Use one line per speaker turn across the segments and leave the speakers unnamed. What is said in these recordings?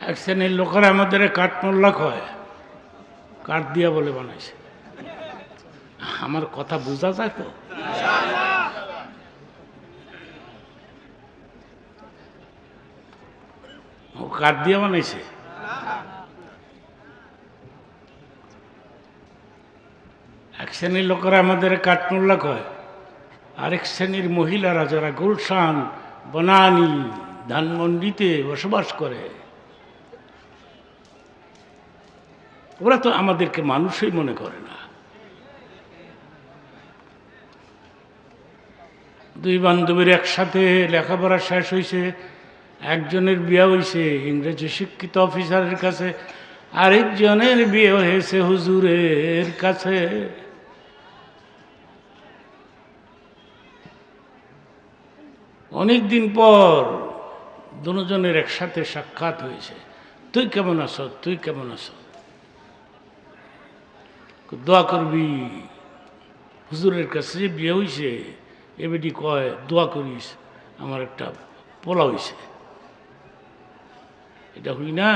এক শ্রেণীর লোকেরা আমাদের কাঠমোল্লা কয়, কাঠ দিয়া বলে বানাইছে। আমার কথা বোঝা যায় তো? ও কাঠ দিয়ে বানাইছে। এক শ্রেণীর লোকেরা আমাদের কাঠমোল্লা কয়, আরেক শ্রেণীর মহিলারা যারা গুলশান, বনানী, ধানমন্ডিতে বসবাস করে, ওরা তো আমাদেরকে মানুষই মনে করে না। দুই বান্ধবীর একসাথে লেখাপড়া শেষ হয়েছে, একজনের বিয়ে হয়েছে ইংরেজি শিক্ষিত অফিসারের কাছে, আরেকজনের বিয়ে হয়েছে হুজুরের কাছে। অনেকদিন পর দুজনের একসাথে সাক্ষাৎ হয়েছে। তুই কেমন আছো, তুই কেমন আছো, দোয়া করবি। হুজুরের কাছে যে বিয়ে হয়েছে এবেটি কয়, দোয়া করিস, আমার একটা পোলা হয়েছে। এটা হই না,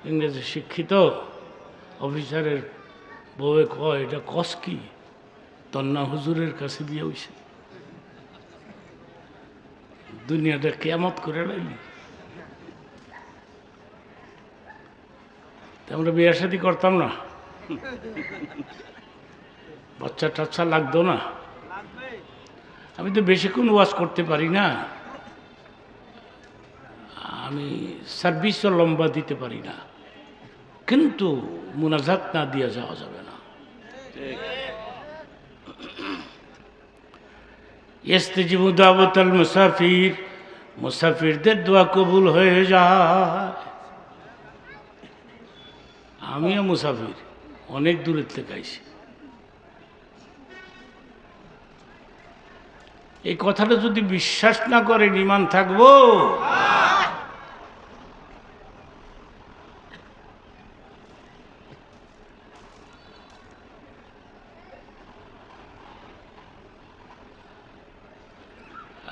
ইংরেজি শিক্ষিত অফিসারের বউয়ে কয়, এটা কস কি, তোর না হুজুরের কাছে বিয়ে হয়েছে। দুনিয়াটা কেয়ামত করে লাইলি। আমরা বিয়ে শাদী করতাম না, বাচ্চা টাচ্চা লাগতো না। আমি তো বেশিক্ষণ ওয়াজ করতে পারি না, আমি সার্ভিসও লম্বা দিতে পারি না, কিন্তু মুনাজাত না দিয়ে যাওয়া যাবে না। ইস্তেজিবু দাওয়াতাল মুসাফির, মুসাফিরদের দোয়া কবুল হয়ে যায়। আমিও মুসাফির, অনেক দূরের থেকে আইছি। এই কথাটা যদি বিশ্বাস না করেন, ঈমান থাকবো?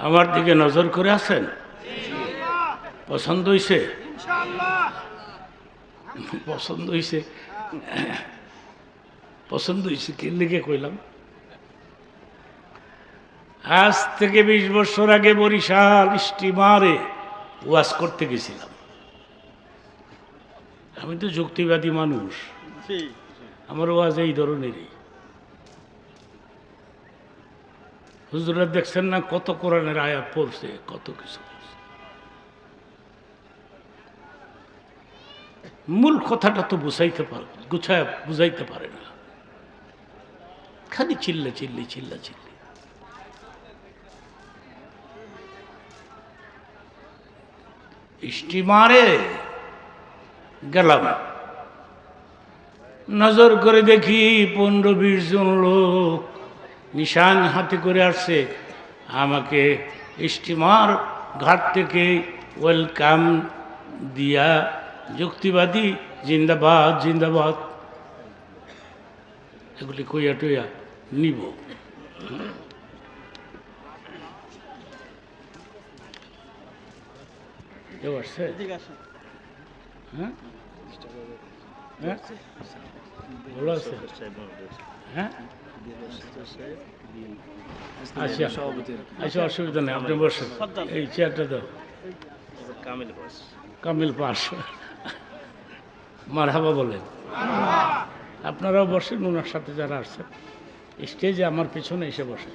আমার দিকে নজর করে আছেন? পছন্দ হইছে? পছন্দ হইছে, পছন্দ হইছে কে লিখে কইলাম। আজ থেকে 20 বছর আগে বরিশাল স্টিমারে ওয়াজ করতে গেছিলাম। আমি তো যুক্তিবাদী মানুষ, আমার ওয়াজ এই ধরনেরই। হুজুরা দেখছেন না কত কোরআনের আয়াত পড়ছে, কত কিছু পড়ছে। মূল কথাটা তো বুঝাইতে পারে, গুছায় বুঝাইতে পারে না, খালি চিল্লা চিল্লি চিল্লা চিল্লি। স্টিমারে গেলাম, নজর করে দেখি 15-20 জন লোক নিশান হাতে করে আসছে। আমাকে স্টিমার ঘাট থেকে ওয়েলকাম দিয়া যুক্তিবাদী জিন্দাবাদ জিন্দাবাদ এগুলি কইয়া টইয়া নিব। হ্যাঁ হ্যাঁ ভালো আছে, হ্যাঁ আচ্ছা আচ্ছা, অসুবিধা নেই, আপনি বসেন। এই চেয়ারটা দাও। কামিল পাস, মারহাবা বলেন। আপনারাও বসেন, ওনার সাথে যারা আসছেন স্টেজে আমার পিছনে এসে বসেন।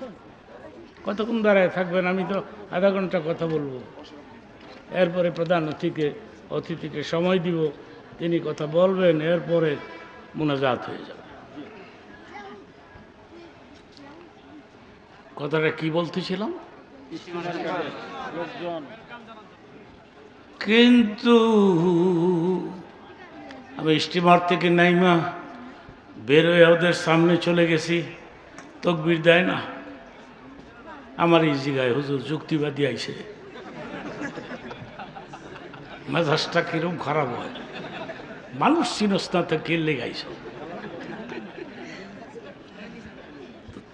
কতক্ষণ দাঁড়ায় থাকবেন? আমি তো আধা ঘন্টা কথা বলবো, এরপরে প্রধান অতিথিকে সময় দিব, তিনি কথা বলবেন, এরপরে মুনাজাত হয়ে যাবে। কথাটা কি বলতেছিলাম? কিন্তু আমি স্টিমার থেকে নাইমা বেরোয় ওদের সামনে চলে গেছি, তকবির দেয় না। আমার এই জায়গায় হুজুর যুক্তিবাদী আইছে, মেজাজটা কিরকম খারাপ হয়। মানুষ চিনস না তো কে লেগাইছ,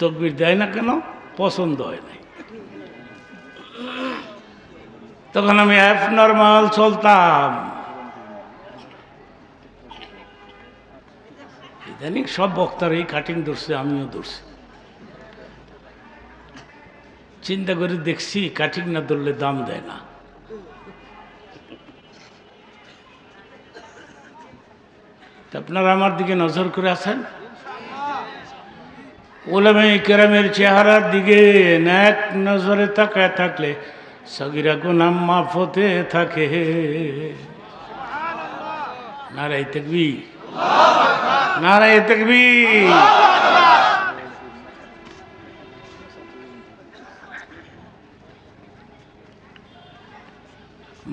তকবির দেয় না কেন? পছন্দ হয় নাই। তখন আমি অ্যাব নর্মাল চলতাম, ইদানিং সব বক্তার এই কাটিং ধরছে, আমিও ধরছি। চিন্তা করে দেখছি কাটিং না ধরলে দাম দেয় না। আপনারা আমার দিকে নজর করে আছেন। ওলামায়ে কেরামের চেহারার দিকে নেক নজরে তাকায় থাকলে সগীরা গুনাহ মাফ হতে থাকে। নারায়ে তাকবীর, নারায়ে তাকবীর।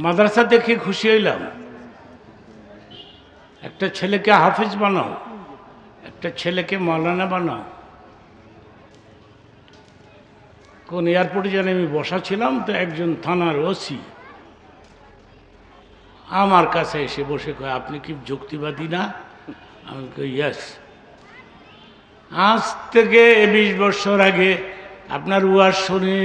মাদ্রাসা দেখে খুশি হইলাম। একটা ছেলেকে হাফেজ বানাও, একটা ছেলেকে মাওলানা বানাও। কোন এয়ারপোর্টে জানি আমি বসা ছিলাম, তো একজন থানার ওসি আমার কাছে এসে বসে কয়, আপনি কি যুক্তিবাদী না? আমি কই ইয়েস। আজ থেকে 20 বছর আগে আপনার ওয়াজ শুনে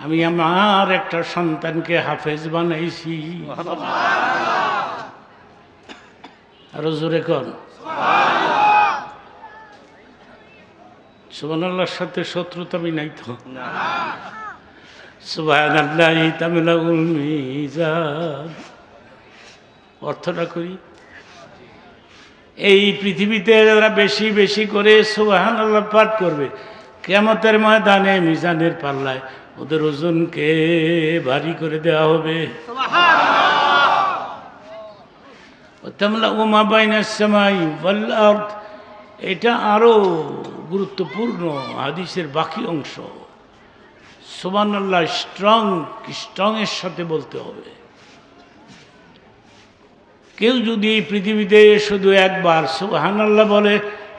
আমি আমার একটা সন্তানকে হাফেজ বানাইছি। আরো জোরে কর সুবহানাল্লাহর সাথে শত্রুতা আমি নাই তো? সুবহানাল্লাহি তামলাউল মিজান। অর্থটা করি, এই পৃথিবীতে যারা বেশি বেশি করে সুবহানাল্লাহ পাঠ করবে, কিয়ামতের ময়দানে মিজানের পাল্লায় ওদের ওজনকে ভারী করে দেওয়া হবে। তামলাউ মা বাইনাস সামাই ওয়াল আরদ। এটা আরো গুরুত্বপূর্ণ হাদিসের বাকি অংশ। সুবহানাল্লাহ স্ট্রং এর সাথে বলতে হবে। কেউ যদি এই পৃথিবীতে শুধু একবার সুবহানাল্লাহ বলে,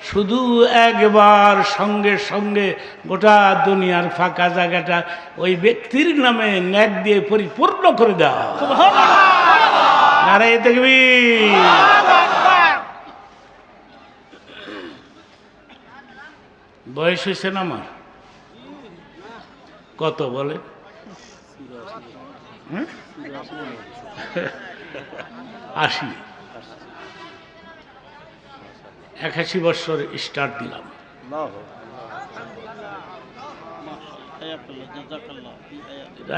শুধু একবার, সঙ্গে সঙ্গে গোটা দুনিয়ার ফাঁকা জায়গাটা ওই ব্যক্তির নামে নেক দিয়ে পরিপূর্ণ করে দেওয়া। নারায়ে তাকবীর। বয়স হয়েছে না আমার? কত বলে? 80। 81 বছর স্টার্ট দিলাম।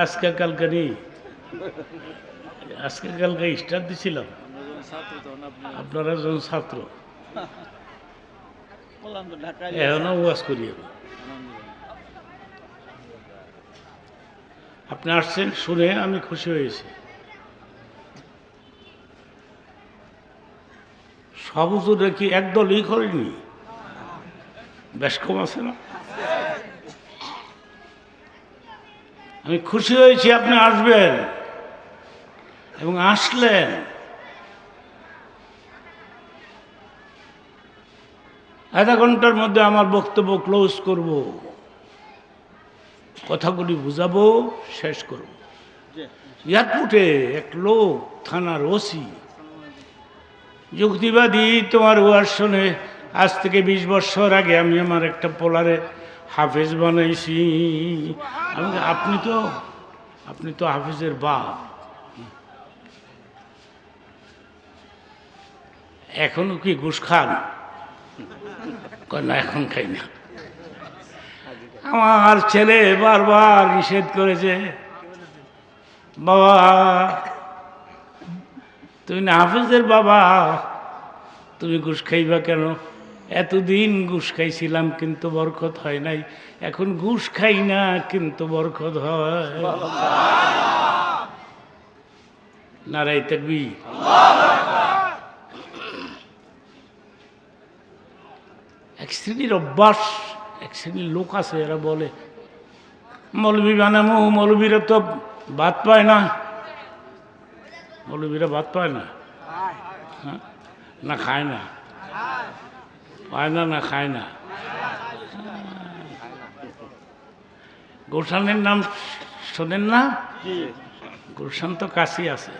আজকে কালকে নেই, আজকে কালকে স্টার্ট দিছিলাম। আপনারা যখন ছাত্র, এখনো ওয়াজ করি আমি। আপনি আসছেন শুনে আমি খুশি হয়েছি। সব হুজুরে কি একদলই করেনি? বেশ কম আছে না? আমি খুশি হয়েছি আপনি আসবেন এবং আসলেন। আধা ঘন্টার মধ্যে আমার বক্তব্য ক্লোজ করব, কথাগুলি বুঝাবো, শেষ করব। এয়ারপোর্টে এক লোক থানার ওসি, যুক্তিবাদী, তোমার ওয়াজ শুনে আজ থেকে 20 বছর আগে আমি আমার একটা পোলারে হাফেজ বানাইছি। আপনি তো হাফেজের বাপ, এখনো কি ঘুষ খান? না, এখন খাই না। আমার ছেলে বারবার নিষেধ করেছে, বাবা তুমি না হাফেজের বাবা, তুমি ঘুষ খাইবা কেন? এতদিন ঘুষ খাইছিলাম কিন্তু বরকত হয় নাই, এখন ঘুষ খাই না কিন্তু বরকত হয়। নারায়ে তাকবীর। এক শ্রেণীর অভ্যাস, এক শ্রেণীর লোক আছে, এরা বলে মৌলবি বানামো, মৌলবীরা তো ভাত পায় না। মৌলবীরা ভাত পায় না? হ্যাঁ, না খায় না? পায় না, না খায় না? গুলশানের নাম শোনেন না? গুলশান তো কাছে আছে।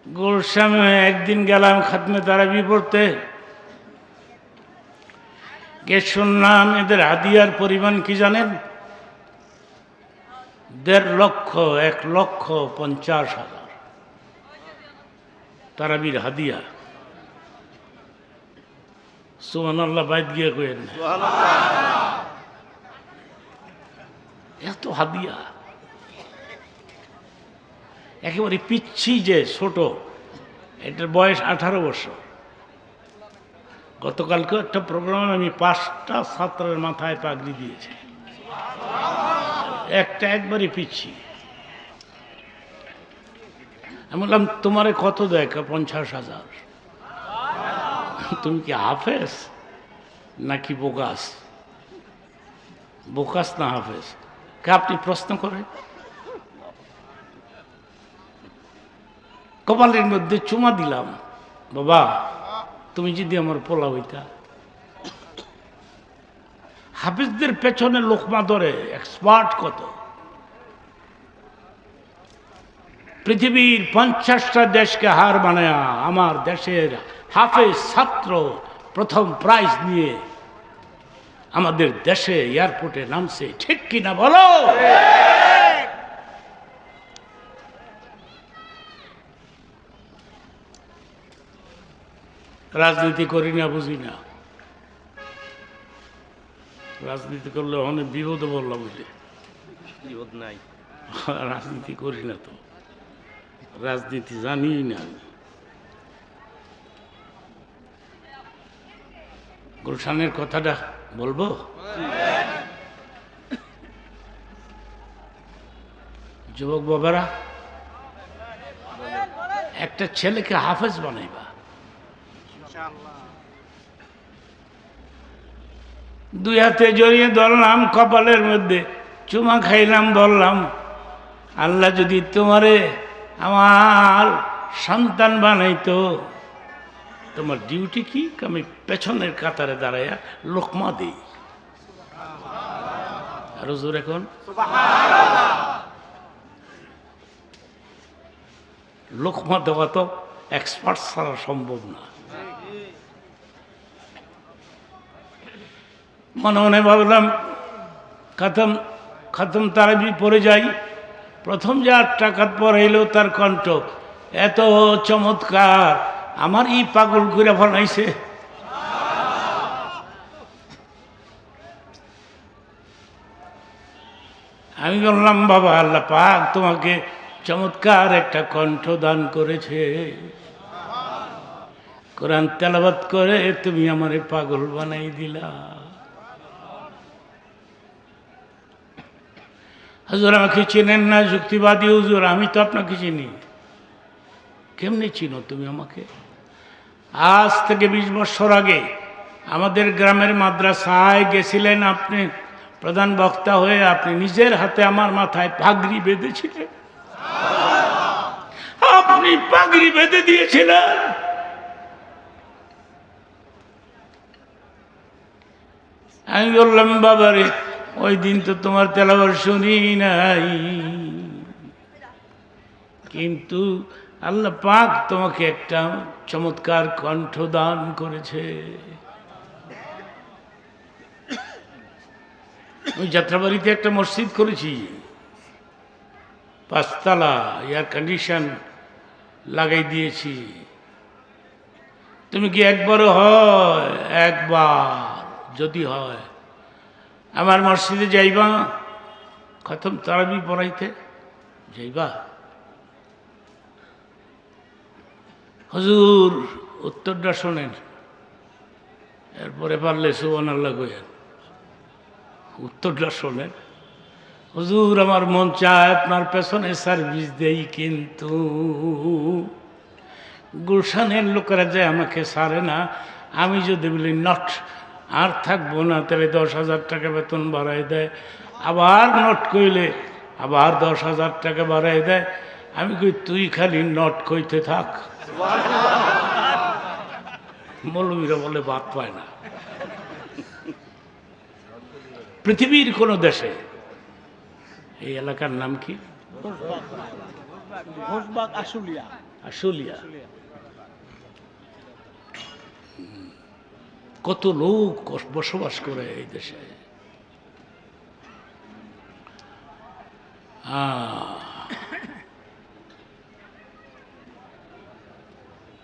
গুলশানে একদিন গেলাম খাতমে তারাবি পড়তে, কে শুনলাম এদের হাদিয়ার পরিমাণ কি জানেন? 1.5 লক্ষ, 1,50,000 তারাবির হাদিয়া। সুবহানাল্লাহ বাইত গিয়ে কইেন না। এত হাদিয়া একেবারে পিচ্ছি যে ছোট, এটার বয়স 18 বছর। গতকালকে একটা প্রোগ্রামে আমি 5টা ছাত্রের মাথায় পাগড়ি দিয়েছি, একটা একবারে পিচ্ছি। আমি বললাম তোমারে কত দেয়? 50,000। তুমি কি হাফেজ নাকি বোকাস? বোকাস না হাফেজ? কে আপনি প্রশ্ন করেন। কপালের মধ্যে চুমা দিলাম, বাবা তুমি যদি আমার পোলা হইতা। হাফিজদের পেছনে লোকমা ধরে এক্সপার্ট কত। পৃথিবীর 50টা দেশকে হার বানায়া আমার দেশের হাফেজ ছাত্র প্রথম প্রাইজ নিয়ে আমাদের দেশে এয়ারপোর্টে নামছে, ঠিক কিনা বলো? রাজনীতি করি না, বুঝি না। রাজনীতি করলে অনেক বিপদে বললাম, বুঝলে বিপদ নাই। রাজনীতি করি না তো, রাজনীতি জানি না। গুলশানের কথাটা বলবো? যুবক বাবারা, একটা ছেলেকে হাফেজ বানাইবা, দুই হাতে জড়িয়ে ধরলাম, কপালের মধ্যে চুমা খাইলাম, বললাম আল্লাহ যদি তোমারে আমার সন্তান বানাইতো, তোমার ডিউটি কি? আমি পেছনের কাতারে দাঁড়াইয়া লোকমা দিই। আরো জোর এখন। লোকমা দেওয়া তো এক্সপার্ট ছাড়া সম্ভব না। মনে মনে ভাবলাম খতম খতম তারাবি পড়ে যাই। প্রথম যে 8 রাকাত পড়াইলো তার কণ্ঠ এত চমৎকার, আমার ই পাগল করে ফলাইছে। আমি বললাম বাবা, আল্লাহ পাক তোমাকে চমৎকার একটা কণ্ঠ দান করেছে, কোরআন তেলাওয়াত করে তুমি আমারে পাগল বানাই দিলা। হুজুর আমাকে চেনেন না, যুক্তিবাদী হুজুর, আমি তো আপনাকে চিনি। কেমনে চিনো তুমি আমাকে? আজ থেকে 20 বছর আগে আমাদের গ্রামের মাদ্রাসায় গেছিলেন আপনি প্রধান বক্তা হয়ে, আপনি নিজের হাতে আমার মাথায় পাগড়ি বেঁধেছিলেন। আপনি পাগড়ি বেঁধে দিয়েছিলেন। আমি বললাম বাবারে, ওই দিন তো তোমার তেলাওয়াত শুনি নাই, কিন্তু আল্লাহ পাক তোমাকে একটা চমৎকার কণ্ঠ দান করেছে। ওই যাত্রাবাড়িতে একটা মসজিদ করেছি, 5 তলা, এয়ার কন্ডিশন লাগাই দিয়েছি। তুমি কি একবারও হয়, একবার যদি হয় আমার মসজিদে যাইবা, খতম তারাবি পড়াইতে যাইবা? হুজুর উত্তরটা শোনেন, এরপরে পারলে সুবহানাল্লাহ কইেন। উত্তরটা শোনেন। হুজুর আমার মন চায় আপনার পেছনে সার্ভিস দেই, কিন্তু গুলশানের লোকেরা যে আমাকে ছাড়ে না। আমি যদি বলি নট, আর থাকবো না, তাহলে 10,000 টাকা বেতন বাড়াই দেয়। আবার নট কইলে আবার 10,000 টাকা বাড়াই দেয়। আমি কই তুই খালি নট কইতে থাক। মৌলবীরা বলে বাদ পায় না। পৃথিবীর কোন দেশে, এই এলাকার নাম কি? আশুলিয়া। কত লোক বসবাস করে এই দেশে।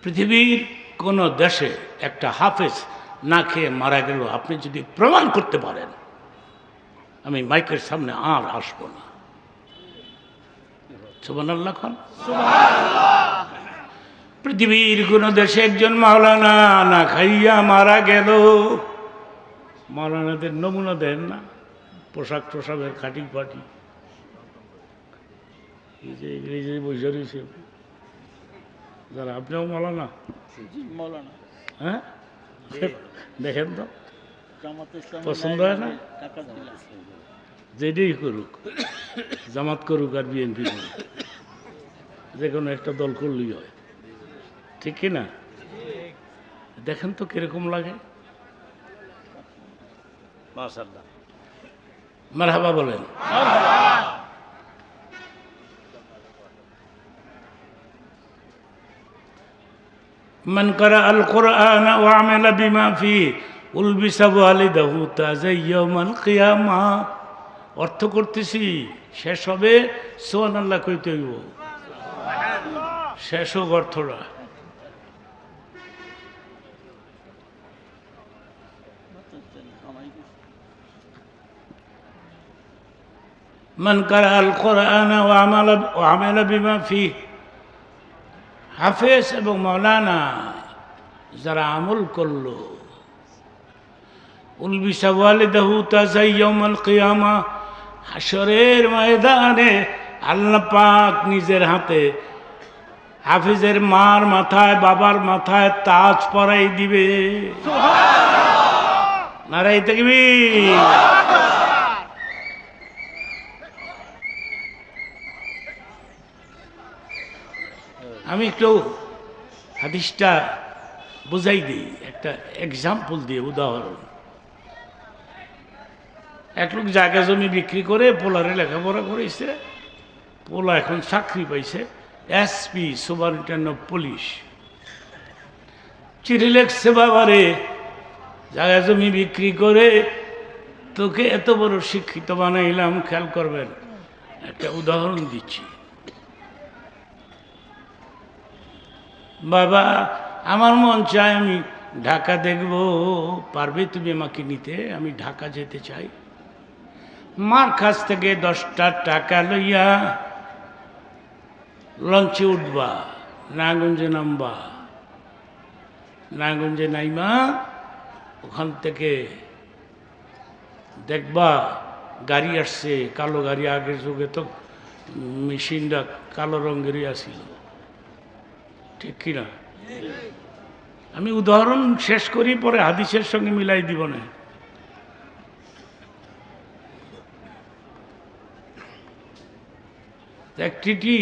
পৃথিবীর কোন দেশে একটা হাফেজ না খেয়ে মারা গেল, আপনি যদি প্রমাণ করতে পারেন, আমি মাইকের সামনে আর আসবো না। সুবহানাল্লাহ খান। পৃথিবীর কোন দেশে একজন মাওলানা না খাইয়া মারা গেল, মাওলানাদের নমুনা দেন না, পোশাক টোশাকের খাটি ফাটি, এই যে বসে রয়েছে যারা, আপনিও মাওলানা? হ্যাঁ, দেখেন তো পছন্দ হয় না? যেটাই করুক, জামাত করুক আর বিএনপি করুক, যে কোনো একটা দল করলেই হয়, ঠিক কিনা? দেখেন তো কিরকম লাগে। মাশাআল্লাহ, মারহাবা বলেন। মান কারা আল কোরআন ওয়া আমালা বিমা ফিহি উলবিসা ওয়ালিদাহু তাজা ইয়াউমাল কিয়ামা। অর্থ করতেছি, শেষ হবে সুবহানাল্লাহ কইতে হইব, শেষ হোক অর্থটা। মান কারা আল কোরআন ওয়া আমালা বিমা ফিহি, হাফেজ এবং মাওলানা যারা আমল করলো, উলবিসা ওয়ালিদাহু তাজা ইয়াউমাল কিয়ামা, হাশরের ময়দানে আল্লাহ পাক নিজের হাতে হাফিজের মার মাথায় বাবার মাথায় তাজ পরাই দিবে। নারায়ে তাকবীর। আমি একটু হাদিসটা বুঝাই দিই, একটা এক্সাম্পল দিয়ে, উদাহরণ। এক লোক জায়গা জমি বিক্রি করে পোলারে লেখাপড়া করেছে, পোলা এখন চাকরি পাইছে, এসপি, সুপারিনটেন্ডেন্ট অফ পুলিশ। চিঠি লেখছে, বাবারে জায়গা জমি বিক্রি করে তোকে এত বড় শিক্ষিত বানাইলাম, খেয়াল করবেন, একটা উদাহরণ দিচ্ছি। বাবা, আমার মন চায় আমি ঢাকা দেখব, পারবে তুমি আমাকে নিতে? আমি ঢাকা যেতে চাই। মার কাছ থেকে 10টা টাকা লইয়া লঞ্চে উঠবা, নারায়ণগঞ্জে নামবা, নারায়ণগঞ্জে নাইমা ওখান থেকে দেখবা গাড়ি আসছে, কালো গাড়ি। আগের যুগে তো মেশিনটা কালো রঙেরই আসিল, ঠিক কিনা? আমি উদাহরণ শেষ করি, পরে হাদিসের সঙ্গে মিলাই দিব না। একটি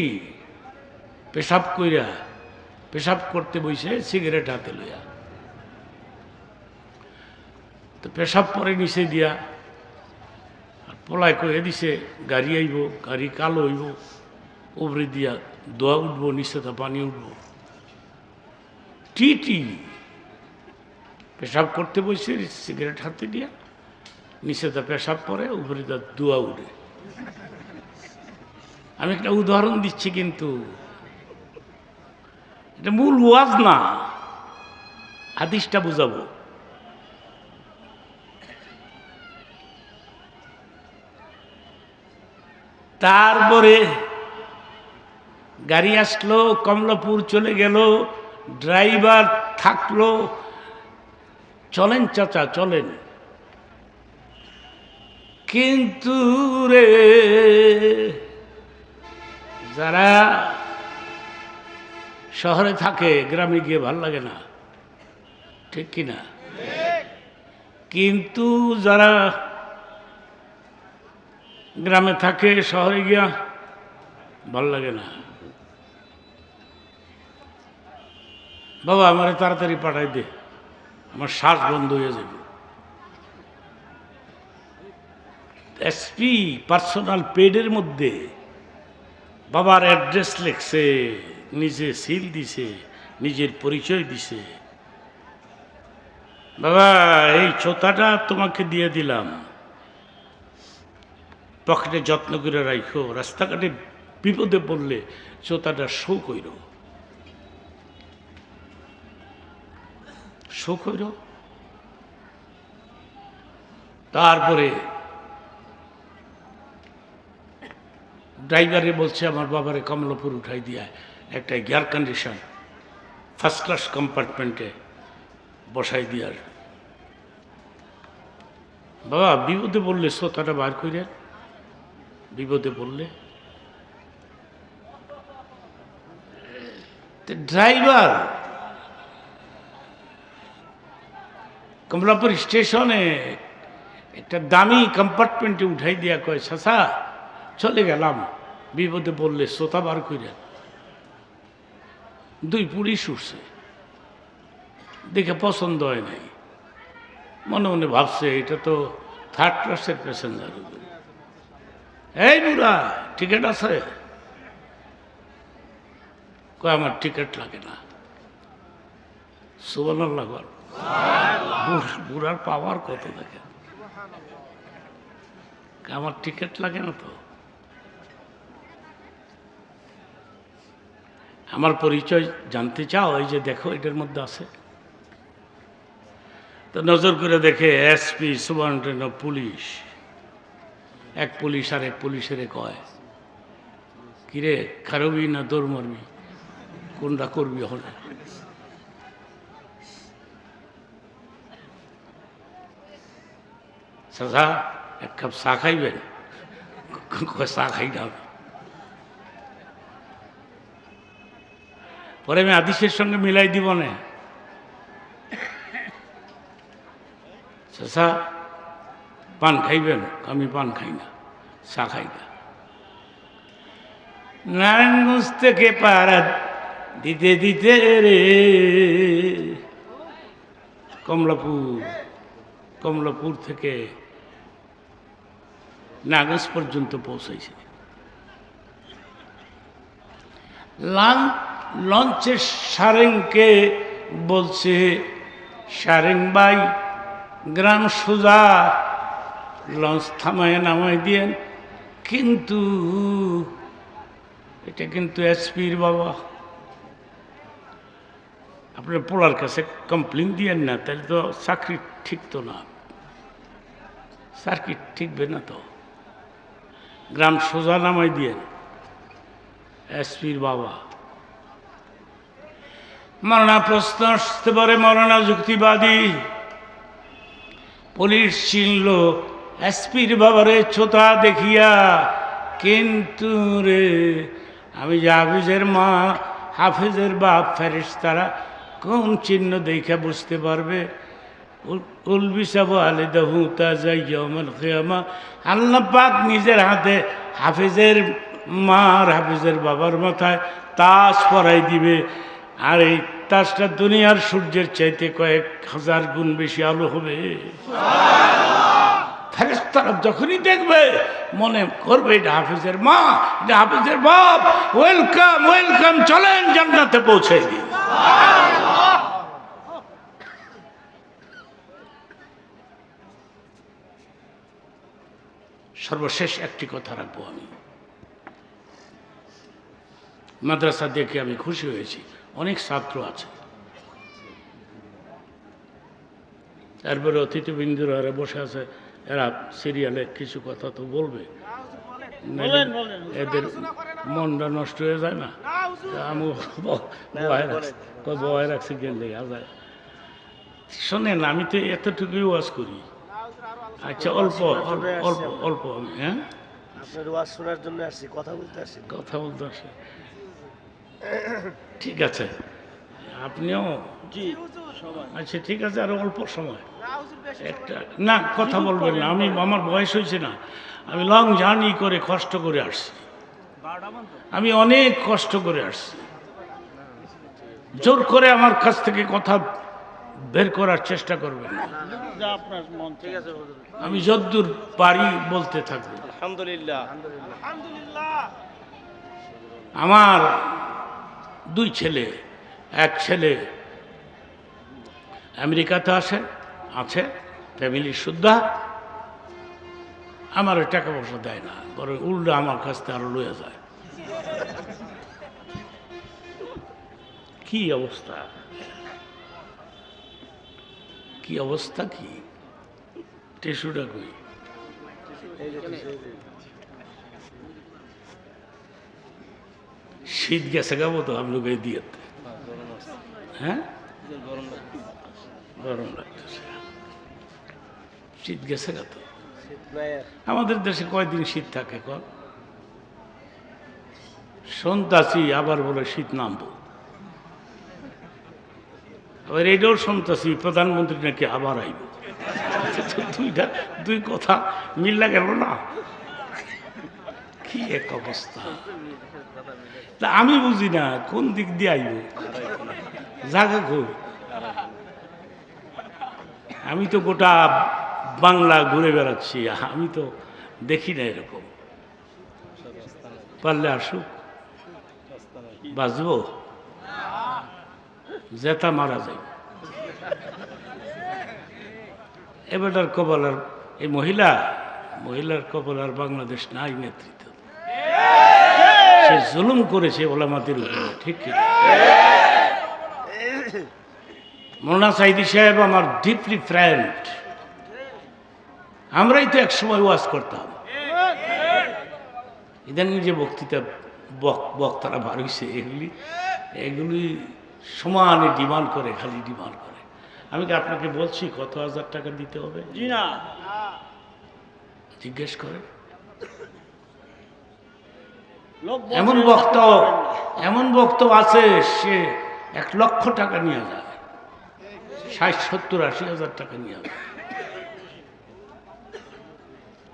পেশাব কইরা, পেশাব করতে বসে সিগারেট হাতে লইয়া, তো পেশাব পরে নিচে দিয়া আর পোলায় কয়ে দিছে গাড়ি আইব, গাড়ি কালো হইব, উপরে দিয়া দোয়া উঠবো, নিচে তা পানি উঠবো। টিটি পেশাব করতে বসে সিগারেট হাতে দিয়া, নিচে তা পেশাব পরে, উপরে তা দোয়া উঠে। আমি একটা উদাহরণ দিচ্ছি, কিন্তু এটা মূল ওয়াজ না, হাদিসটা বুঝাবো। তারপরে গাড়ি আসলো, কমলাপুর চলে গেল, ড্রাইভার থাকলো, চলেন চাচা চলেন। কিন্তু রে, যারা শহরে থাকে গ্রামে গিয়ে ভাল লাগে না, ঠিক কিনা? কিন্তু যারা গ্রামে থাকে শহরে গিয়া ভাল লাগে না। বাবা আমার তাড়াতাড়ি পাঠাই দে, আমার শ্বাস বন্ধ হয়ে যাবে। এসপি পার্সোনাল পেডের মধ্যে বাবার অ্যাড্রেস লেখছে, নিজে সিল দিছে, নিজের পরিচয় দিছে। বাবা এই চোতাটা তোমাকে দিয়ে দিলাম, পকেটে যত্ন করে রাখো, রাস্তাঘাটে বিপদে পড়লে চোতাটা শো কইর, শো কইর। তারপরে ড্রাইভারে বলছে আমার বাবারে কমলাপুর উঠাই দিয়া একটা এয়ার কন্ডিশন ফার্স্ট ক্লাস কম্পার্টমেন্টে বসাই দিয়ার। বাবা বিপদে বললে শ্রোতাটা বার করে, বিপদে বললে ড্রাইভার কমলাপুর স্টেশনে একটা দামি কম্পার্টমেন্টে উঠাই দিয়া কয় চাচা চলে গেলাম, বিপদে বললে শ্রোতা বার করে। দুই পুলিশ উঠছে, দেখে পছন্দ হয় নাই, মনে মনে ভাবছে এটা তো থার্ড ক্লাসের প্যাসেঞ্জার। এই বুড়া টিকিট আছে? কয় আমার টিকিট লাগে না। সুবহানাল্লাহ, বুড়ার পাওয়ার কত দেখে, আমার টিকিট লাগে না তো। আমার পরিচয় জানতে চাও? এই যে দেখো এটার মধ্যে আছে। তো নজর করে দেখে এসপি সুপারিনটেন্ডেন্ট অফ পুলিশ। এক পুলিশ আর এক পুলিশের কয় কিরে খারবি না দৌড় মারবি, কোনটা করবি? হলে চাচা এক কাপ চা খাইবেন? চা খাই না। পরে আমি আদিশের সঙ্গে মিলাই দিব না। চাচা পান খাইবেন? আমি পান খাই না, চা খাই না। নারায়ণগঞ্জ থেকে পাড়া দিতে দিতে রে কমলাপুর থেকে নারায়ণগঞ্জ পর্যন্ত পৌঁছাইছে। লঞ্চের সারেংকে বলছে সারেং ভাই গ্রাম সোজা, লঞ্চ থামায় নামাই দিয়েন। কিন্তু এটা কিন্তু এসপির বাবা, আপনার পোলার কাছে কমপ্লেন দিয়েন না, তাহলে তো চাকরি ঠিকতো না, চাকরি ঠিকবে না তো। গ্রাম সোজা নামাই দিয়েন, এসপির বাবা। মরনা প্রশ্ন আসতে পারে, মরনা যুক্তিবাদী। পুলিশ চিনল এসপির বাবারে ছোটা দেখিয়া, কিন্তু রে আমি যে হাফিজের মা, হাফিজের বাপ, ফেরেশতারা কোন চিহ্ন দেখে বুঝতে পারবে? আল্লাহ পাক নিজের হাতে হাফিজের মার, হাফিজের বাবার মাথায় তাজ পরাই দিবে। আর এই তাজটা দুনিয়ার সূর্যের চাইতে কয়েক হাজার গুণ বেশি আলো হবে। ফেরেশতারা যখনই দেখবে মনে করবে এটা হাফিজের মা, এটা হাফিজের বাপ, ওয়েলকাম ওয়েলকাম, চলেন জান্নাতে পৌঁছে দিই। সর্বশেষ একটি কথা রাখবো। আমি মাদ্রাসা দেখে আমি খুশি হয়েছি, অনেক ছাত্র আছে। তারপরে অতিথিবৃন্দরা বসে আছে, এরা সিরিয়ালে কিছু কথা তো বলবে, এদের মনটা নষ্ট হয়ে যায় না। আমি বয় রাখছি গেলে যায়। শোনেন, আমি তো এতটুকুই ওয়াজ করি। আচ্ছা, অল্প অল্প অল্প আমি, হ্যাঁ
আপনার ওয়াজ শোনার জন্য আসছি, কথা বলতে আসি।
ঠিক আছে, আপনিও? আচ্ছা ঠিক আছে, আরো অল্প সময় একটা না কথা বলবেন না। আমার বয়স হয়েছে না, আমি লং জার্নি করে কষ্ট করে আসছি, আমি অনেক কষ্ট করে আসছি। জোর করে আমার কাছ থেকে কথা বের করার চেষ্টা করবেন না, আমি যদ্দূর পারি বলতে থাকবো।
আলহামদুলিল্লাহ।
আমার দুই ছেলে, এক ছেলে আমেরিকাতে আছে ফ্যামিলির সুদ্ধা, আমার টাকা পয়সা দেয় না, বরং উল্টা আমার কাছ থেকে আরো লয়ে যায়। কি অবস্থা, কি অবস্থা! কি টিস্যুটা কই?
এই যে টিস্যু।
শীত গেছে গাবো তো আপনি গায়ে দিয়ে। হ্যাঁ, গরম লাগতেছে। শীত গেছে গা তো।
শীত নাই আর।
আমাদের দেশে কয়দিন শীত থাকে কর? শুনতাছি আবার বলে শীত নামবো। আবার এটাও শুনতাছি প্রধানমন্ত্রী নাকি আবার আইব। দুই কথা মিল্লা গেল না? কি এক অবস্থা! তা আমি বুঝি না কোন দিক দিয়ে আইব, জায়গা কই? আমি তো গোটা বাংলা ঘুরে বেড়াচ্ছি, আমি তো দেখি না এরকম। পারলে আসুক, বাঁচবো, জেতা মারা যায়। এবারটার কপালার এই মহিলার কপালার বাংলাদেশ নাই নেতৃত্ব। সে জুলুম করেছে ওলামাদের উপরে, ঠিক কি? মৌলানা সাইদি সাহেব আমার ডিপলি ফ্রেন্ড। আমরাই তো একসময় ওয়াজ করতাম। ইদানিং যে বক্তৃতা বক্তারা বার হয়েছে এগুলি সমানে ডিমান্ড করে, খালি ডিমান্ড করে। আমি কি আপনাকে বলছি কত হাজার টাকা দিতে হবে?
জি না,
জিজ্ঞেস করে।
লোক
এমন বক্তা আছে, সে 1 লক্ষ টাকা নিয়ে যায়, 60, 70, 80 হাজার টাকা নিয়ে যায়।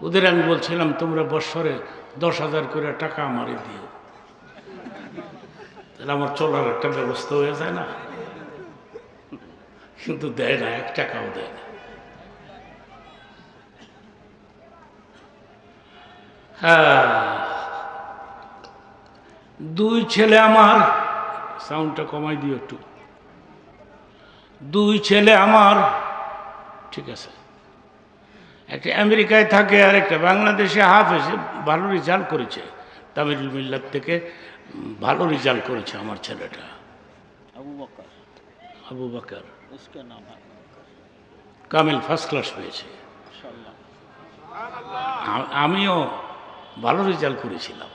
ওদের আমি বলছিলাম তোমরা বৎসরে 10,000 করে টাকা আমারে দিও, তাহলে আমার চলার একটা ব্যবস্থা হয়ে যায় না। কিন্তু দেয় না, 1 টাকাও দেয় না। হ্যাঁ, 2 ছেলে আমার, সাউন্ডটা কমাই দিও একটু। 2 ছেলে আমার, ঠিক আছে। একটা আমেরিকায় থাকে আর একটা বাংলাদেশে হাফেজে, ভালো রেজাল্ট করেছে। তামিল মিল্লাত থেকে ভালো রেজাল্ট করেছে আমার ছেলেটা। আবু বকর কামিল ফার্স্ট ক্লাস পেয়েছে। আমিও ভালো রেজাল্ট করেছিলাম।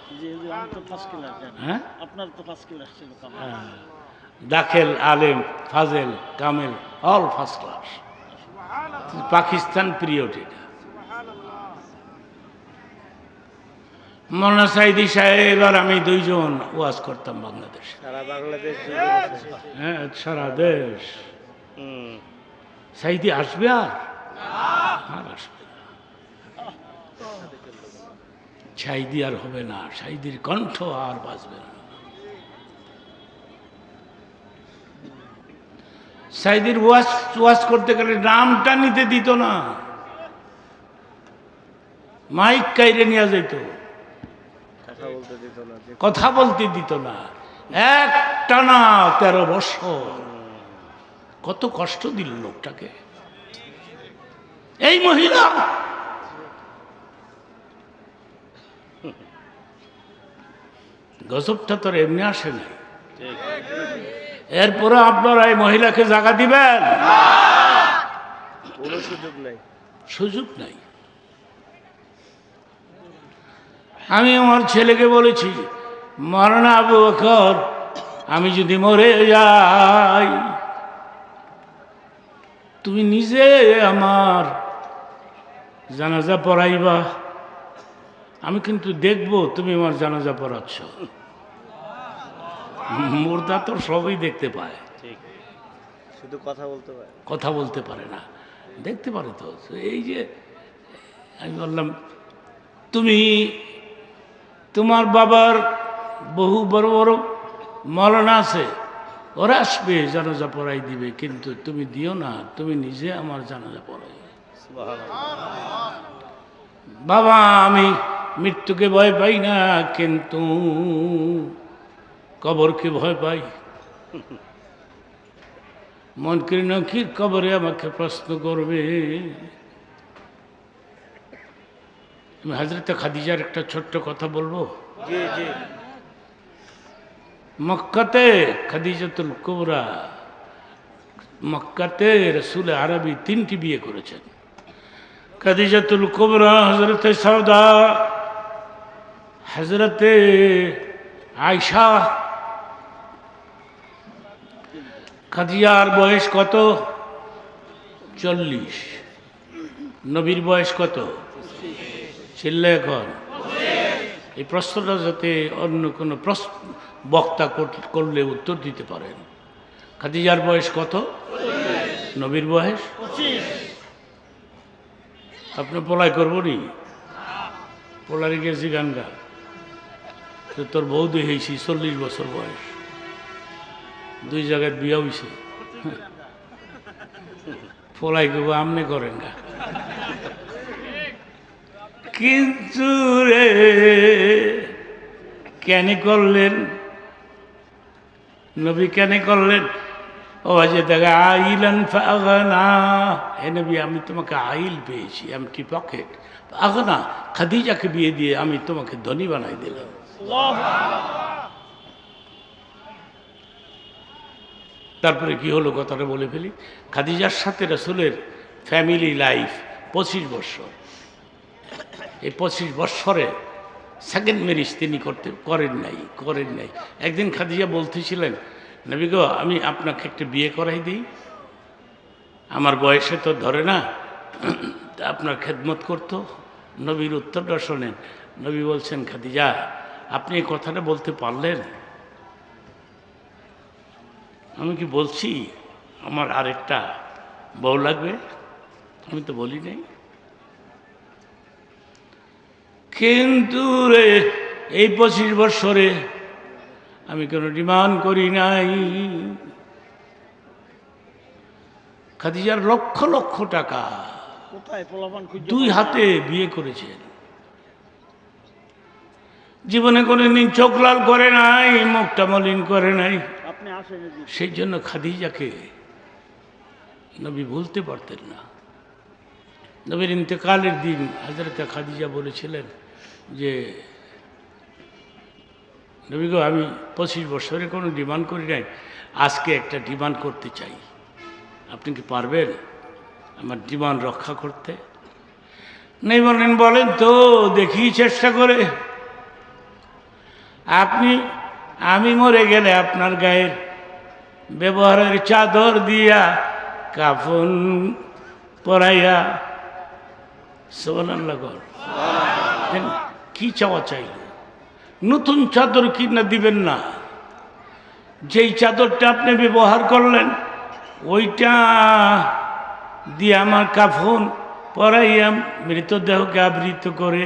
হ্যাঁ, Dakhil, Alim, Fazil, Kamil all first class. Pakistan period এটা। মৌলানা সাইদি সাহেব আর আমি 2 জন ওয়াজ করতাম বাংলাদেশে।
সারা বাংলাদেশ।
হ্যাঁ, সারা দেশ। সাইদি আসবে আর আসবে না। সাইদি আর হবে না, সাইদির কণ্ঠ আর বাজবে না। সাইদির ওয়াজ করতে গেলে নামটা নিতে দিত না, মাইক কাইরে নিয়ে যেত, কথা বলতে দিত না। একটানা 13 বছর কত কষ্ট দিল লোকটাকে। এই মহিলা গজবটা তোর এমনি আসে নাই। এরপরে আপনারা এই মহিলাকে জায়গা দিবেন?
কোনো সুযোগ নাই,
সুযোগ নাই। আমি আমার ছেলেকে বলেছি, মরনা আবু বকর, আমি যদি মরে যাই তুমি নিজে আমার জানাজা পড়াইবা, আমি কিন্তু দেখবো তুমি আমার জানাজা পড়াচ্ছ। মুর্দা তো সবই দেখতে পায়,
শুধু কথা বলতে পারে,
কথা বলতে পারে না, দেখতে পারে তো। এই যে আমি বললাম, তুমি তোমার বাবার বহু বড় বড় মৌলানা আছে, ওরা আসবে জানাজা পড়াই দিবে, কিন্তু তুমি দিও না, তুমি নিজে আমার জানাজা পড়াই। বাবা, আমি মৃত্যুকে ভয় পাই না, কিন্তু কবরকে ভয় পাই। মুনকির নাকির কবরে আমাকে প্রশ্ন করবে। আমি হযরত খাদিজার একটা ছোট্ট কথা বলবো।
জি জি।
মক্কাতে খাদিজাতুল কুবরা, মক্কাতে রসুল আরবি 3টি বিয়ে করেছেন। খাদিজাতুল কুবরা হযরতে সাউদা, হযরতে আয়েশা। খাদিজার বয়স কত? 40। নবীর বয়স কত? চিল্লা এখন। এই প্রশ্নটা যাতে অন্য কোনো বক্তা করলে উত্তর দিতে পারেন। খাদিজার বয়স কত? নবীর বয়স? আপনি পলাই করবো নি? পোলারে গেছি গানগা, তোর বৌদি হয়েছি 40 বছর বয়স, 2 জায়গায় বিয়া হয়েছে, পলাই করবো আমনে করেন গা। কিন্তু রে কেন করলেন নবী, কেন করলেন? ও যে দেখা আইলান ফাগনা, হে নবী আমি তোমাকে আইল পেয়েছি, এমটি পকেট। ফাগনা, খাদিজাকে বিয়ে দিয়ে আমি তোমাকে ধনী বানাই দিলাম। তারপরে কি হলো কথাটা বলে ফেলি। খাদিজার সাথে রাসূলের ফ্যামিলি লাইফ 25 বছর। এই 25 বৎসরে সেকেন্ড ম্যারেজ তিনি করেন নাই। একদিন খাদিজা বলতেছিলেন, নবী গো আমি আপনাকে একটা বিয়ে করাই দিই, আমার বয়সে তো ধরে না, আপনার খেদমত করতো। নবীর উত্তরটা শোনেন। নবী বলছেন, খাদিজা আপনি এই কথাটা বলতে পারলেন? আমি কি বলছি আমার আরেকটা বউ লাগবে? আমি তো বলি নাই। কিন্তু রে এই 25 বছরে আমি কোনো ডিমান্ড করি নাই। খাদিজার লক্ষ লক্ষ টাকা, 2 হাতে বিয়ে করেছেন। জীবনে কোনোদিন চোখ লাল করে নাই, মুখটা মলিন করে নাই। সেই জন্য খাদিজাকে নবী ভুলতে পারতেন না। নবীর ইন্তেকালের দিন হযরত খাদিজা বলেছিলেন যে নবী গো আমি 25 বছরে কোনো ডিমান্ড করি নাই, আজকে একটা ডিমান্ড করতে চাই, আপনি কি পারবেন আমার ডিমান্ড রক্ষা করতে? নেই বলেন, বলেন তো দেখি চেষ্টা করে। আমি মরে গেলে আপনার গায়ের ব্যবহারের চাদর দিয়া কাফন পরাইয়া, সুবহানাল্লাহ কর। কি চাওয়া চাইল? নতুন চাদর কিনা দিবেন না, যেই চাদরটা আপনি ব্যবহার করলেন ওইটা দিয়ে আমার কাফন পরাইয়া মৃতদেহকে আবৃত করে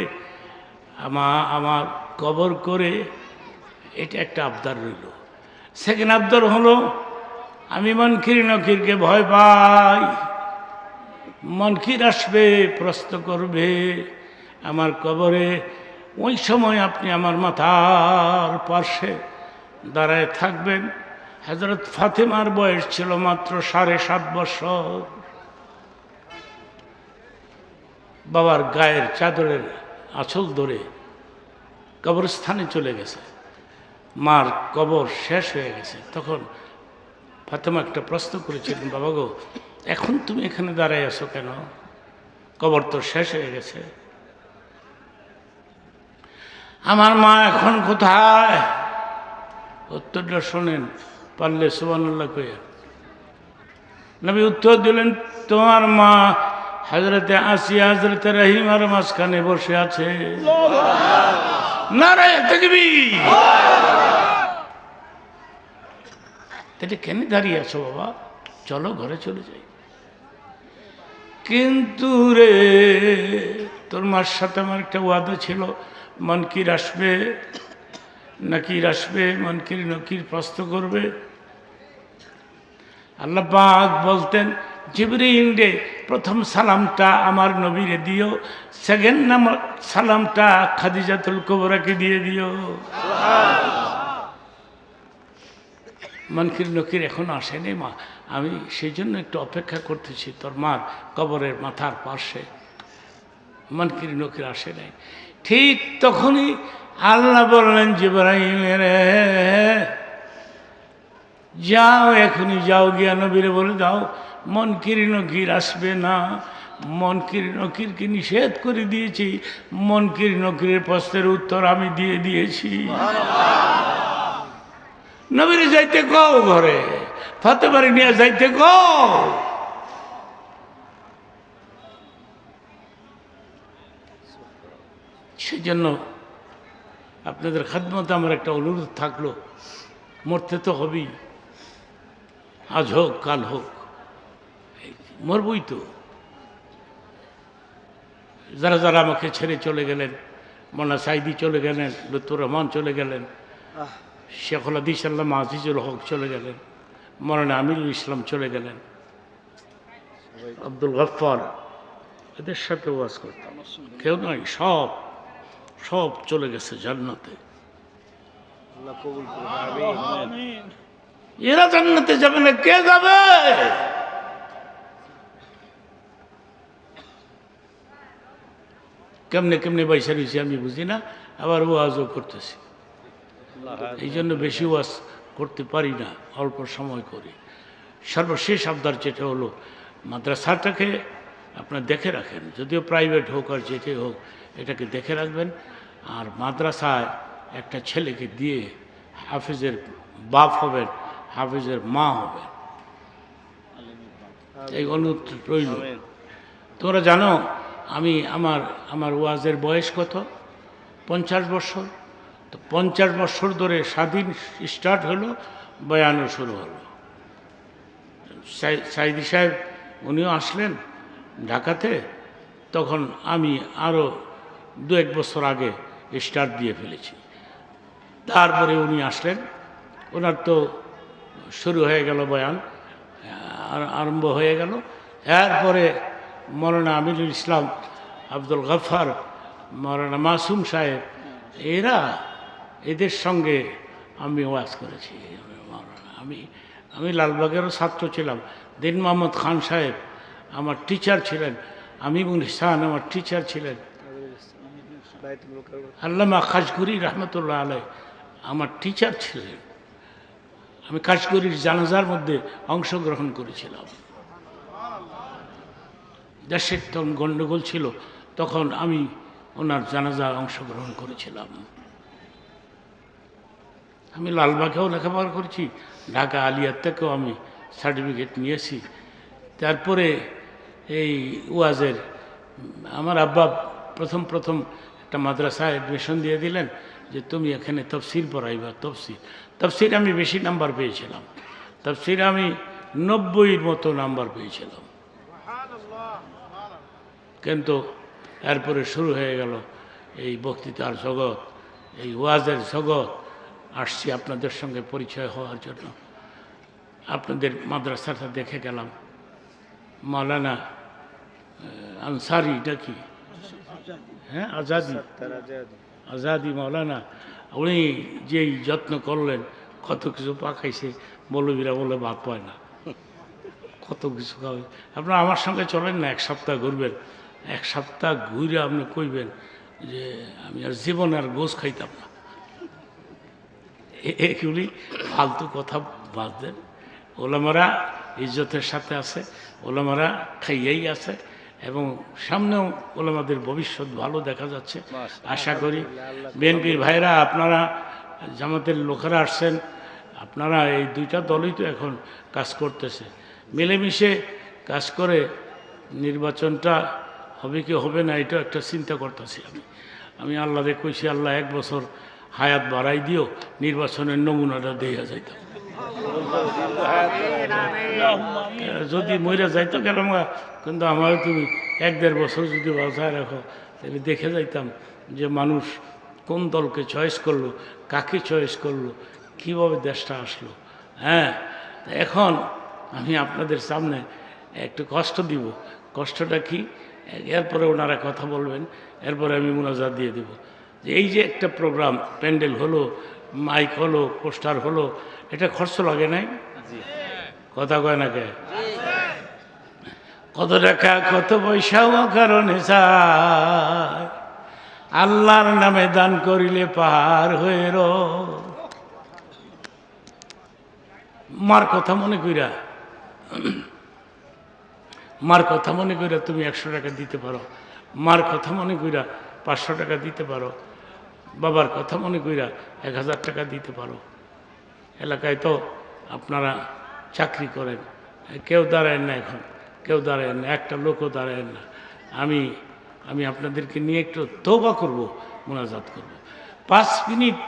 আমার কবর করে, এটা একটা আবদার রইল। সেকেন্ড আবদার হলো, আমি মুনকির নকিরকে ভয় পাই। মুনকির আসবে, প্রশ্ন করবে আমার কবরে, ওই সময় আপনি আমার মাথার পাশে দাঁড়ায় থাকবেন। হযরত ফাতেমার বয়স ছিল মাত্র 7.5 বছর। বাবার গায়ের চাদরের আঁচল ধরে কবরস্থানে চলে গেছে, মার কবর শেষ হয়ে গেছে। তখন ফাতেমা একটা প্রশ্ন করেছিলেন, বাবা গো এখন তুমি এখানে দাঁড়ায় আছো কেন? কবর তো শেষ হয়ে গেছে। আমার মা এখন কোথায়? উত্তরটা শোনেন, পারলে সুবহানাল্লাহ কইয়া। নবী উত্তর দিলেন, তোমার মা হযরতে আসিয়া হযরতে রহিমার মাঝখানে বসে আছে। নারায়ে তাকবীর। তাহলে কেন দাঁড়িয়ে আছো বাবা? চলো ঘরে চলে যাই। কিন্তু রে তোর মার সাথে আমার একটা ওয়াদা ছিল, মুনকির আসবে, নাকির আসবে, মুনকির নকির প্রশ্ন করবে। আল্লাহ পাক বলতেন, জিবরিল রে প্রথম সালামটা আমার নবীরে দিও, সেকেন্ড সালামটা খাদিজাতুল কুবরাকে দিয়ে দিও। মুনকির নকির এখন আসেনি মা, আমি সেই জন্য একটু অপেক্ষা করতেছি তোর মার কবরের মাথার পাশে। মুনকির নকির আসে নাই। ঠিক তখনই আল্লাহ বললেন, জিবরাইল রে যাও, এখনই যাও, গিয়া নবীরে বলে দাও মুনকির নকির আসবে না, মনকির নকিরকে নিষেধ করে দিয়েছি, মনকির নকিরের প্রশ্নের উত্তর আমি দিয়ে দিয়েছি। নবীর যাইতে কও ঘরে, ফাতেমারে নিয়ে যাইতে কও। সেই জন্য আপনাদের খাদমতে আমার একটা অনুরোধ থাকলো, মরতে তো হবেই, আজ হোক কাল হোক, মরবই তো। যারা যারা আমাকে ছেড়ে চলে গেলেন, মোল্লা সাইদি চলে গেলেন, লুৎফুর রহমান চলে গেলেন, শেখুল হাদিস আল্লামা আজিজুল হক চলে গেলেন, মৌলানা আমিরুল ইসলাম চলে গেলেন, আব্দুল গফফার, এদের সাথে ওয়াজ করতাম, কেউ নয়, সব সব চলে গেছে জান্নাতে।
আল্লাহ কবুল করুন, আমিন।
এরা জান্নাতে যাবে না, কে যাবে? কেমনে কেমনে পয়সা রয়েছে আমি বুঝি না, আবার ওয়াজও করতেছি। এই জন্য বেশি ওয়াজ করতে পারি না, অল্প সময় করি। সর্বশেষ আবদার যেটা হলো, মাদ্রাসাটাকে আপনার দেখে রাখেন, যদিও প্রাইভেট হোক আর যেটাই হোক, এটাকে দেখে রাখবেন। আর মাদ্রাসায় একটা ছেলেকে দিয়ে হাফিজের বাপ হবেন, হাফিজের মা হবেন, এই অনুরোধ রইল। তোমরা জানো আমি আমার ওয়াজের বয়স কত? 50 বছর। তো 50 বছর ধরে স্বাধীন স্টার্ট হলো, বয়ানও শুরু হলো। সাইদি সাহেব উনিও আসলেন ঢাকাতে, তখন আমি আরও 2-1 বছর আগে স্টার্ট দিয়ে ফেলেছি। তারপরে উনি আসলেন, ওনার তো শুরু হয়ে গেল বয়ান, আরম্ভ হয়ে গেল। এরপরে মৌলানা আমিরুল ইসলাম, আব্দুল গফফার, মৌলানা মাসুম সাহেব, এদের সঙ্গে আমি ওয়াজ করেছি। আমি লালবাগেরও ছাত্র ছিলাম। দিন মোহাম্মদ খান সাহেব আমার টিচার ছিলেন, আমিবুল ইহসান আমার টিচার ছিলেন, আল্লামা খাশগুরি রহমতুল্লাহ আলাই আমার টিচার ছিলেন। আমি খাশগুরির জানাজার মধ্যে অংশগ্রহণ করেছিলাম। দেশের তখন গণ্ডগোল ছিল, তখন আমি ওনার জানাজায় অংশগ্রহণ করেছিলাম। আমি লালবাগেও লেখাপড়া করেছি, ঢাকা আলিয়ার থেকেও আমি সার্টিফিকেট নিয়েছি। তারপরে এই ওয়াজের আমার আব্বা প্রথম একটা মাদ্রাসায় অ্যাডমিশন দিয়ে দিলেন যে তুমি এখানে তফসির পড়াইবা। তফসির আমি বেশি নাম্বার পেয়েছিলাম, তফসির আমি 90-এর মতো নাম্বার পেয়েছিলাম। কিন্তু এরপরে শুরু হয়ে গেল এই বক্তৃতার জগৎ, এই ওয়াজের জগৎ। আসছি আপনাদের সঙ্গে পরিচয় হওয়ার জন্য, আপনাদের মাদ্রাসাটা দেখে গেলাম। মাওলানা আনসারি, এটা কি? হ্যাঁ, আজাদি মাওলানা, উনি যেই যত্ন করলেন, কত কিছু পাকাইছে, মৌলবীরা বলে ভাত পায় না, কত কিছু খাবে। আপনারা আমার সঙ্গে চলেন না, 1 সপ্তাহ ঘুরবেন, 1 সপ্তাহ ঘুরে আপনি কইবেন যে আমি আর জীবনে আর গোশ খাইতাম না। এগুলি ফালতু কথা বাদ দেন। ওলামারা ইজ্জতের সাথে আছে, ওলামারা খাইয়াই আছে, এবং সামনেও ওলামাদের ভবিষ্যৎ ভালো দেখা যাচ্ছে আশা করি। বিএনপির ভাইরা, আপনারা জামাতের লোকেরা আসছেন, আপনারা এই 2টা দলই তো এখন কাজ করতেছে, মিলেমিশে কাজ করে নির্বাচনটা হবে কি হবে না, এটা একটা চিন্তা করতেছি। আমি আল্লাহরে কইছি, আল্লাহ 1 বছর হায়াত বাড়াই দিও, নির্বাচনের নমুনাটা দেয়া যাইত। যদি মইরা যাইতো গেলাম, কিন্তু আমার তুমি 1-1.5 বছর যদি বাঁচায় রাখো, তাহলে দেখে যাইতাম যে মানুষ কোন দলকে চয়েস করলো, কাকে চয়েস করলো, কীভাবে দেশটা আসলো। হ্যাঁ, এখন আমি আপনাদের সামনে একটু কষ্ট দিব। কষ্টটা কি? এরপরে ওনারা কথা বলবেন, এরপরে আমি মুনাজাত দিয়ে দেব যে এই যে একটা প্রোগ্রাম, প্যান্ডেল হলো, মাইক হলো, পোস্টার হলো, এটা খরচ লাগে নাই? কথা কয় না কে? কত টাকা কত পয়সাও কারণে চায়, আল্লাহর নামে দান করিলে পার হয়ে মার কথা মনে কইরা মার কথা মনে কইরা তুমি 100 টাকা দিতে পারো, মার কথা মনে কইরা 500 টাকা দিতে পারো, বাবার কথা মনে কইরা 1000 টাকা দিতে পারো। এলাকায় তো আপনারা চাকরি করেন, কেউ দাঁড়ায় না, এখন কেউ দাঁড়ায় না, একটা লোকও দাঁড়ায় না। আমি আপনাদেরকে নিয়ে একটু তওবা করব, মোনাজাত করব। 5 মিনিট